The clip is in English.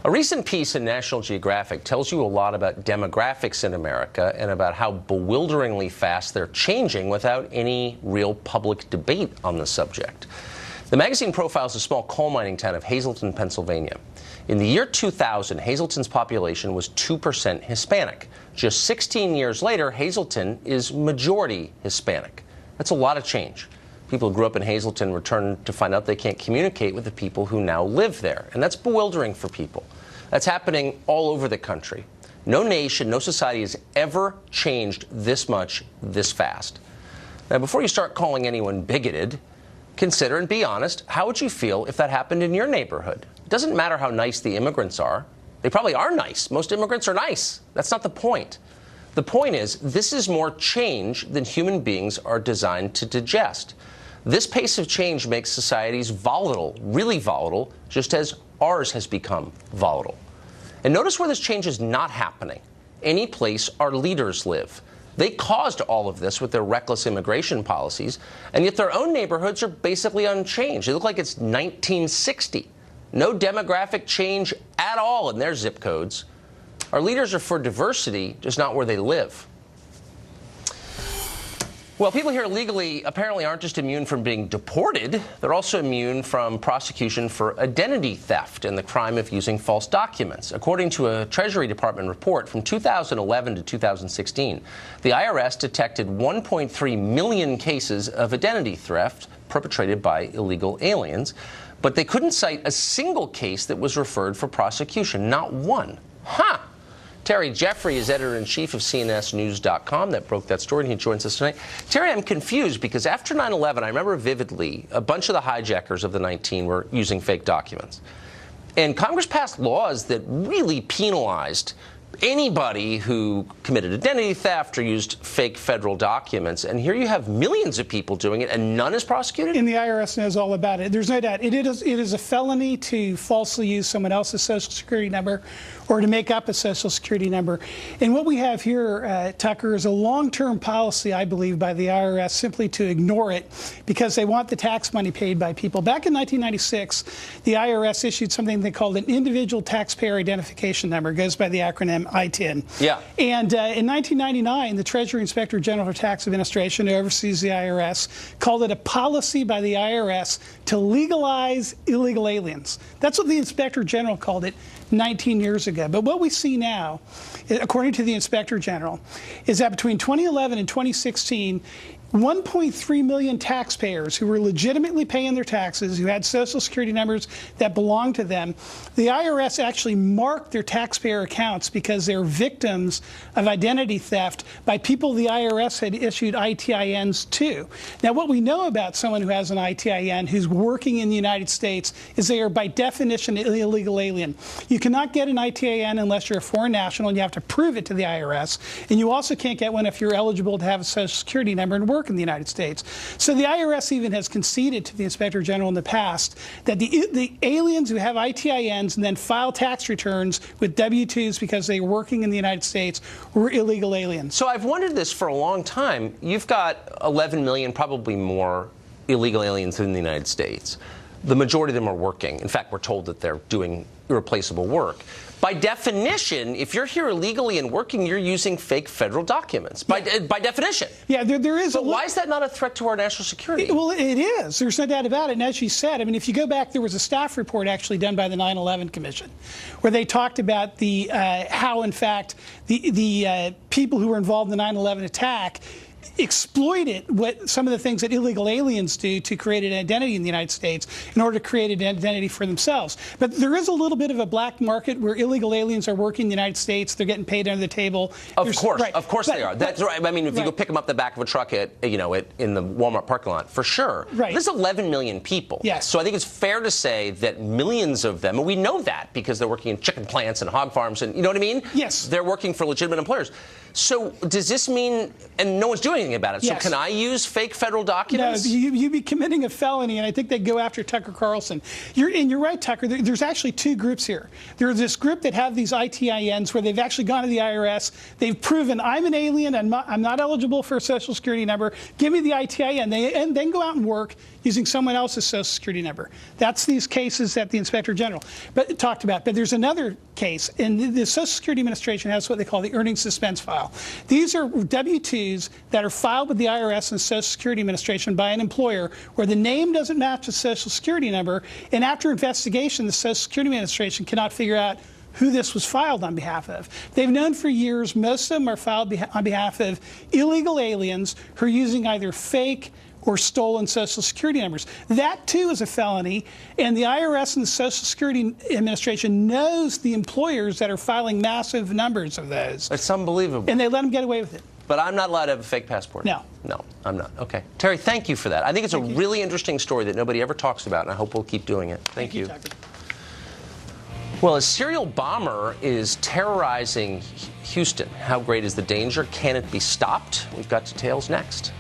A recent piece in National Geographic tells you a lot about demographics in America and about how bewilderingly fast they're changing without any real public debate on the subject. The magazine profiles a small coal mining town of Hazleton, Pennsylvania. In the year 2000, Hazleton's population was 2% Hispanic. Just 16 years later, Hazleton is majority Hispanic. That's a lot of change. People who grew up in Hazleton return to find out they can't communicate with the people who now live there. And that's bewildering for people. That's happening all over the country. No nation, no society has ever changed this much, this fast. Now, before you start calling anyone bigoted, consider and be honest, how would you feel if that happened in your neighborhood? It doesn't matter how nice the immigrants are. They probably are nice. Most immigrants are nice. That's not the point. The point is, this is more change than human beings are designed to digest. This pace of change makes societies volatile, really volatile, just as ours has become volatile. And notice where this change is not happening. Any place our leaders live. They caused all of this with their reckless immigration policies, and yet their own neighborhoods are basically unchanged. They look like it's 1960. No demographic change at all in their zip codes. Our leaders are for diversity, just not where they live. Well, people here legally apparently aren't just immune from being deported. They're also immune from prosecution for identity theft and the crime of using false documents. According to a Treasury Department report from 2011 to 2016, the IRS detected 1.3 million cases of identity theft perpetrated by illegal aliens, but they couldn't cite a single case that was referred for prosecution, not one. Huh! Terry Jeffrey is editor-in-chief of CNSnews.com. That broke that story, and he joins us tonight. Terry, I'm confused because after 9/11, I remember vividly a bunch of the hijackers of the 19 were using fake documents. And Congress passed laws that really penalized anybody who committed identity theft or used fake federal documents. And here you have millions of people doing it, and none is prosecuted? And the IRS knows all about it. There's no doubt. It is a felony to falsely use someone else's Social Security number or to make up a Social Security number. And what we have here, Tucker, is a long-term policy, I believe, by the IRS simply to ignore it because they want the tax money paid by people. Back in 1996, the IRS issued something they called an Individual Taxpayer Identification Number. It goes by the acronym ITIN. Yeah. And in 1999, the Treasury Inspector General for Tax Administration, who oversees the IRS, called it a policy by the IRS to legalize illegal aliens. That's what the Inspector General called it 19 years ago. But what we see now, according to the Inspector General, is that between 2011 and 2016, 1.3 million taxpayers who were legitimately paying their taxes, who had Social Security numbers that belonged to them, the IRS actually marked their taxpayer accounts because they're victims of identity theft by people the IRS had issued ITINs to. Now, what we know about someone who has an ITIN who's working in the United States is they are by definition an illegal alien. You cannot get an ITIN unless you're a foreign national, and you have to prove it to the IRS. And you also can't get one if you're eligible to have a Social Security number and work in the United States. So the IRS even has conceded to the Inspector General in the past that the aliens who have ITINs and then file tax returns with W-2s because they were working in the United States were illegal aliens. So I've wondered this for a long time. You've got 11 million, probably more, illegal aliens in the United States. The majority of them are working. In fact, we're told that they're doing irreplaceable work. By definition, if you're here illegally and working, you're using fake federal documents. By definition. Yeah, there is. But why is that not a threat to our national security? Well, it is. There's no doubt about it. And as you said, I mean, if you go back, there was a staff report actually done by the 9/11 Commission, where they talked about the how, in fact, the people who were involved in the 9/11 attack exploited some of the things that illegal aliens do to create an identity in the United States in order to create an identity for themselves. But there is a little bit of a black market where illegal aliens are working in the United States. They're getting paid under the table. Of course they are. That's right. I mean, if you go pick them up the back of a truck in the Walmart parking lot, for sure. Right. There's 11 million people. Yes. So I think it's fair to say that millions of them, and we know that because they're working in chicken plants and hog farms, and you know what I mean? Yes. They're working for legitimate employers. So does this mean, and no one's doing do anything about it. Yes. So can I use fake federal documents? No, you'd be committing a felony, and I think they'd go after Tucker Carlson. You're right, Tucker. There's actually two groups here. There's this group that have these ITINs where they've actually gone to the IRS. They've proven I'm an alien, I'm not eligible for a Social Security number. Give me the ITIN. And then go out and work using someone else's Social Security number. That's these cases that the Inspector General talked about. But there's another case, and the Social Security Administration has what they call the earnings suspense file. These are W-2s that are filed with the IRS and Social Security Administration by an employer where the name doesn't match the Social Security number, and after investigation, the Social Security Administration cannot figure out who this was filed on behalf of. They've known for years most of them are filed on behalf of illegal aliens who are using either fake or stolen Social Security numbers. That, too, is a felony, and the IRS and the Social Security Administration knows the employers that are filing massive numbers of those. It's unbelievable. And they let them get away with it. But I'm not allowed to have a fake passport. No. No, I'm not. Okay. Terry, thank you for that. I think it's a really interesting story that nobody ever talks about, and I hope we'll keep doing it. Thank you. Tucker. Well, a serial bomber is terrorizing Houston. How great is the danger? Can it be stopped? We've got details next.